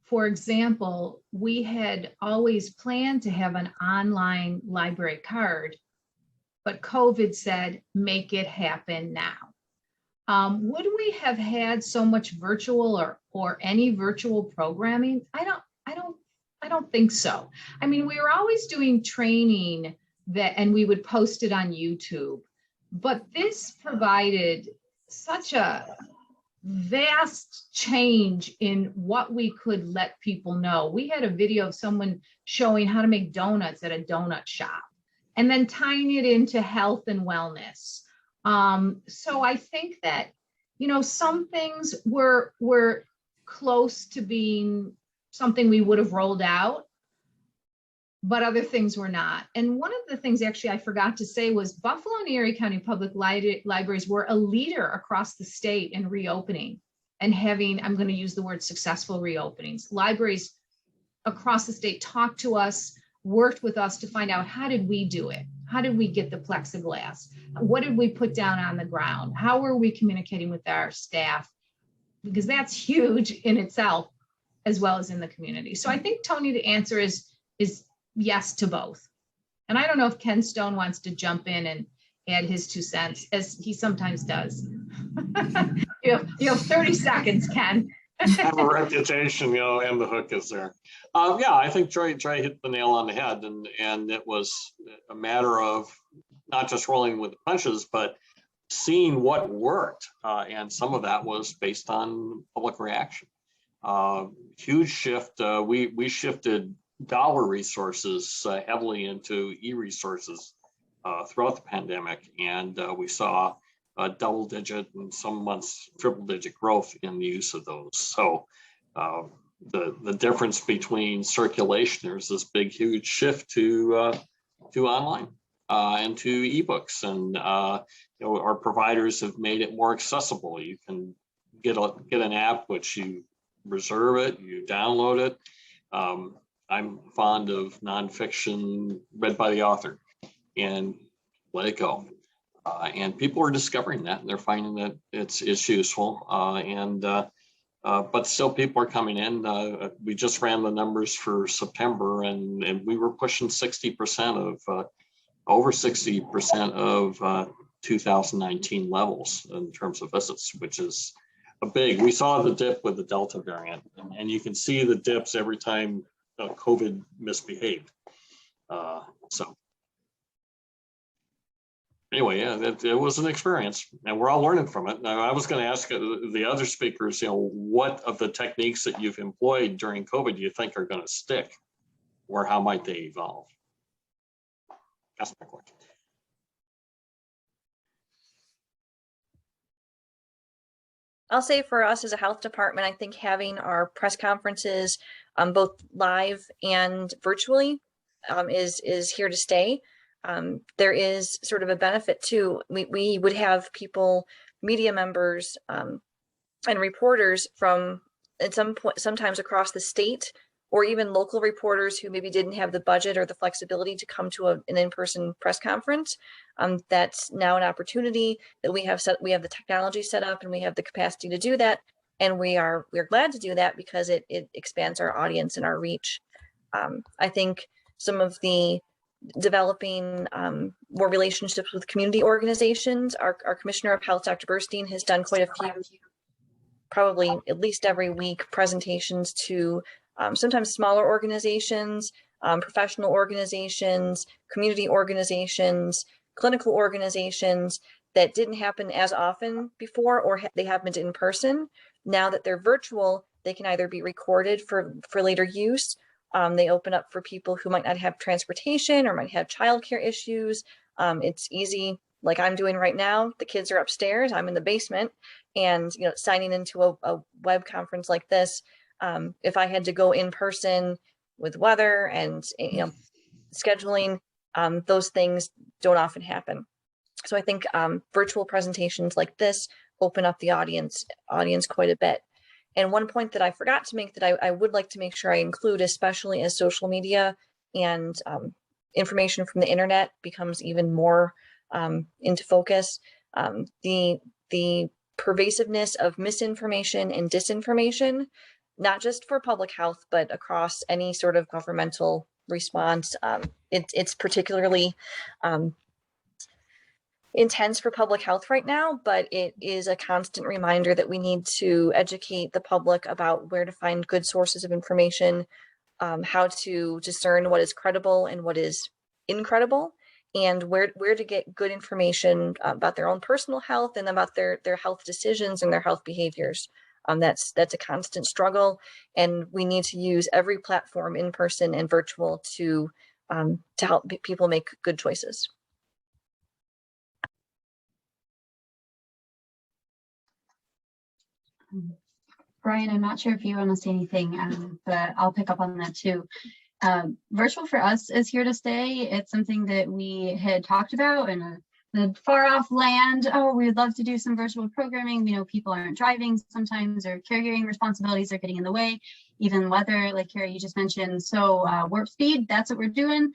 For example, we had always planned to have an online library card, but COVID said, make it happen now. Would we have had so much virtual or any virtual programming? I don't think so. I mean, we were always doing training and we would post it on YouTube, but this provided such a vast change in what we could let people know. We had a video of someone showing how to make donuts at a donut shop and then tying it into health and wellness. So I think that, you know, some things were close to being something we would have rolled out, but other things were not. And one of the things actually I forgot to say was Buffalo and Erie County Public Libraries were a leader across the state in reopening and having, I'm going to use the word successful reopenings. Libraries across the state talked to us, worked with us to find out, how did we do it? How did we get the plexiglass? What did we put down on the ground? How were we communicating with our staff? Because that's huge in itself, as well as in the community. So I think, Tony, the answer is yes to both. And I don't know if Ken Stone wants to jump in and add his 2 cents, as he sometimes does. you have 30 seconds, Ken. I have a reputation, you know, and the hook is there. Yeah, I think Troy hit the nail on the head, and it was a matter of not just rolling with the punches, but seeing what worked. And some of that was based on public reaction. Huge shift. We shifted dollar resources heavily into e-resources throughout the pandemic, and we saw double-digit and some months triple-digit growth in the use of those. So the difference between circulation, there's this big, huge shift to online and to ebooks, and you know, our providers have made it more accessible. You can get an app which you reserve it, you download it. I'm fond of nonfiction read by the author and let it go. And people are discovering that, and they're finding that it's useful. But still, people are coming in. We just ran the numbers for September, and we were pushing 60% of, over 60% of 2019 levels in terms of visits, which is a big. We saw the dip with the Delta variant, and you can see the dips every time COVID misbehaved. So. Anyway, yeah, it was an experience, and we're all learning from it. Now, I was going to ask the other speakers, you know, what of the techniques that you've employed during COVID do you think are going to stick, or how might they evolve? That's my question. I'll say for us as a health department, I think having our press conferences both live and virtually is here to stay. There is sort of a benefit too. We would have people, media members and reporters from at some point, sometimes across the state, or even local reporters who maybe didn't have the budget or the flexibility to come to an in-person press conference. That's now an opportunity that we have set. We have the technology set up, and we have the capacity to do that. And we're glad to do that because it expands our audience and our reach. I think some of the developing more relationships with community organizations. Our Commissioner of Health, Dr. Burstein, has done quite a few, probably at least every week, presentations to sometimes smaller organizations, professional organizations, community organizations, clinical organizations that didn't happen as often before, or they happened in person. Now that they're virtual, they can either be recorded for later use. They open up for people who might not have transportation or might have childcare issues. It's easy, like I'm doing right now. The kids are upstairs, I'm in the basement, and signing into a web conference like this. If I had to go in person with weather and scheduling, those things don't often happen. So I think virtual presentations like this open up the audience quite a bit. And one point that I forgot to make that I would like to make sure I include, especially as social media and information from the internet becomes even more into focus, the pervasiveness of misinformation and disinformation, not just for public health, but across any sort of governmental response. It's particularly intense for public health right now, but it is a constant reminder that we need to educate the public about where to find good sources of information, how to discern what is credible and what is incredible, and where to get good information about their own personal health and about their health decisions and their health behaviors. That's a constant struggle, and we need to use every platform, in person and virtual, to help people make good choices. Brian, I'm not sure if you want to say anything, but I'll pick up on that too. Virtual for us is here to stay. It's something that we had talked about in the far off land. Oh, we'd love to do some virtual programming. We know people aren't driving sometimes, or caregiving responsibilities are getting in the way, even weather, like Carrie, you just mentioned. So warp speed, that's what we're doing.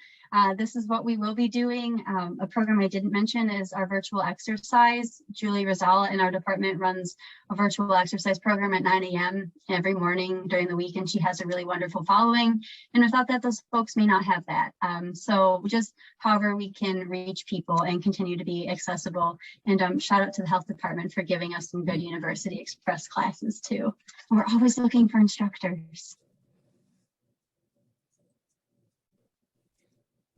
This is what we will be doing. A program I didn't mention is our virtual exercise. Julie Rosala in our department runs a virtual exercise program at 9 a.m. every morning during the week, and she has a really wonderful following. And without that, those folks may not have that. So just however we can reach people and continue to be accessible. And shout out to the health department for giving us some good University Express classes too. And we're always looking for instructors.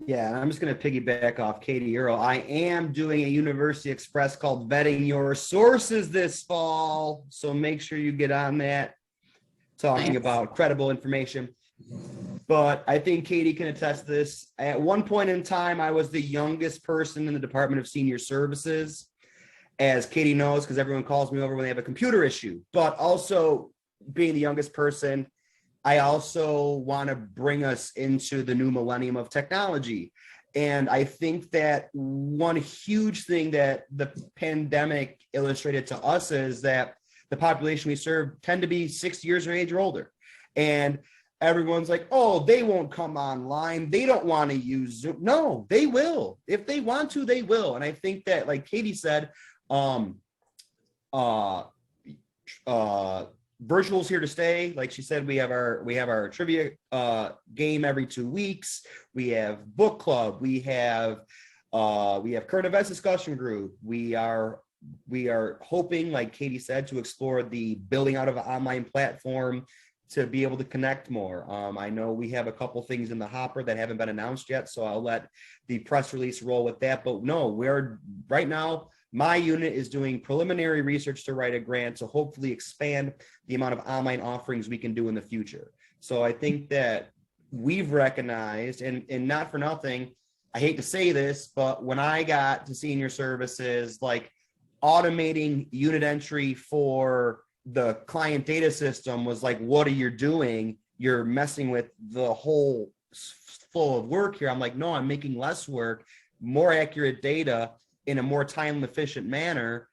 Yeah, I'm just going to piggyback off Katie Earl. I am doing a University Express called Vetting Your Sources this fall. So make sure you get on that, talking about credible information. But I think Katie can attest to this. At one point in time, I was the youngest person in the Department of Senior Services, as Katie knows, because everyone calls me over when they have a computer issue. But also being the youngest person, I also want to bring us into the new millennium of technology. And I think that one huge thing that the pandemic illustrated to us is that the population we serve tend to be 60 years of age or older. And everyone's like, oh, they won't come online. They don't want to use Zoom. No, they will. If they want to, they will. And I think that, like Katie said, virtual's here to stay. Like she said, we have our trivia game every 2 weeks. We have book club. We have current events discussion group. We are hoping, like Katie said, to explore the building out of an online platform to be able to connect more. I know we have a couple things in the hopper that haven't been announced yet, so I'll let the press release roll with that. But no, we're right now, my unit is doing preliminary research to write a grant to hopefully expand the amount of online offerings we can do in the future. So I think that we've recognized, and not for nothing, I hate to say this, but when I got to senior services, like automating unit entry for the client data system was like, what are you doing? You're messing with the whole flow of work here. I'm like, no, I'm making less work, more accurate data in a more time efficient manner.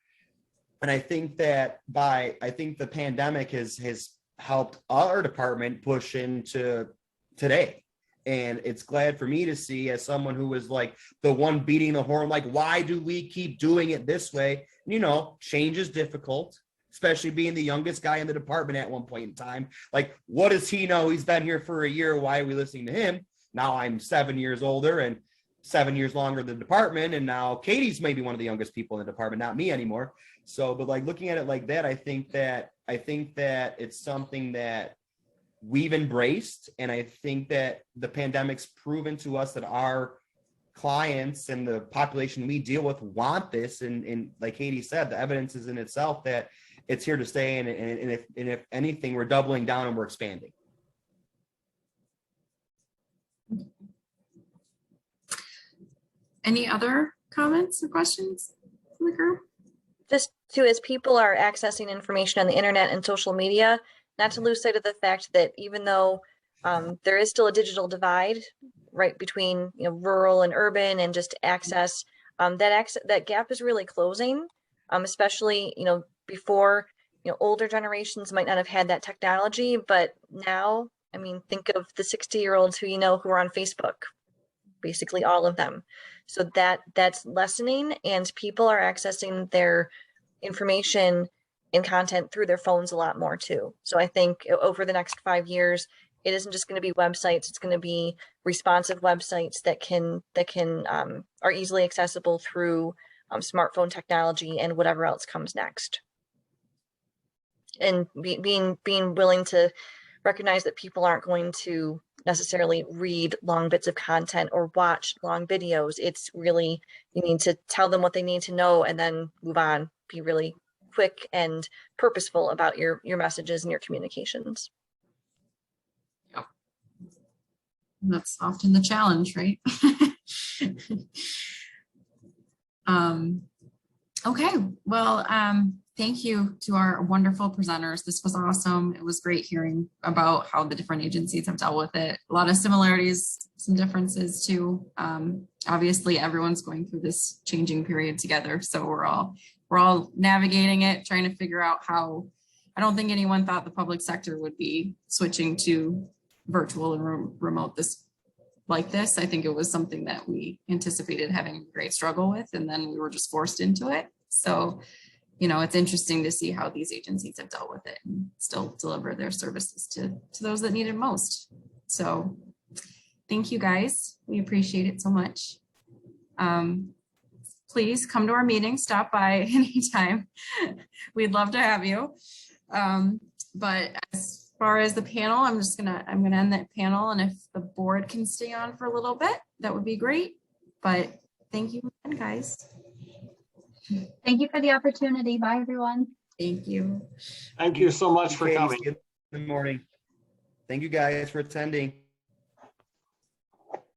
And I think that the pandemic has helped our department push into today. And it's glad for me to see, as someone who was like the one beating the horn, like, why do we keep doing it this way? You know, change is difficult, especially being the youngest guy in the department at one point in time. Like, what does he know? He's been here for a year. Why are we listening to him? Now I'm 7 years older and 7 years longer in the department. And now Katie's maybe one of the youngest people in the department, not me anymore. So, but like looking at it like that, I think that it's something that we've embraced. And I think that the pandemic's proven to us that our clients and the population we deal with want this. And like Katie said, the evidence is in itself that it's here to stay. And if anything, we're doubling down and we're expanding. Any other comments or questions from the group? Just too, as people are accessing information on the internet and social media, not to lose sight of the fact that even though there is still a digital divide, right, between rural and urban and just access, that gap is really closing, especially before older generations might not have had that technology, but now, I mean, think of the 60-year-olds who who are on Facebook, basically all of them. So that's lessening, and people are accessing their information and content through their phones a lot more too. So I think over the next 5 years, it isn't just going to be websites; it's going to be responsive websites that are easily accessible through smartphone technology, and whatever else comes next. And being willing to recognize that people aren't going to necessarily read long bits of content or watch long videos. It's really, you need to tell them what they need to know and then move on. Be really quick and purposeful about your messages and your communications. That's often the challenge, right? Okay, well, thank you to our wonderful presenters. This was awesome. It was great hearing about how the different agencies have dealt with it. A lot of similarities, some differences too. Obviously, everyone's going through this changing period together, so we're all navigating it, trying to figure out how. I don't think anyone thought the public sector would be switching to virtual and remote like this. I think it was something that we anticipated having a great struggle with, and then we were just forced into it. So, you know, it's interesting to see how these agencies have dealt with it and still deliver their services to those that need it most. So thank you guys. We appreciate it so much. Please come to our meeting, stop by anytime. We'd love to have you. But as far as the panel, I'm gonna end that panel, and if the board can stay on for a little bit, that would be great. But thank you again, guys. Thank you for the opportunity. Bye, everyone. Thank you. Thank you so much for Okay, coming. see you in the morning. Thank you guys for attending.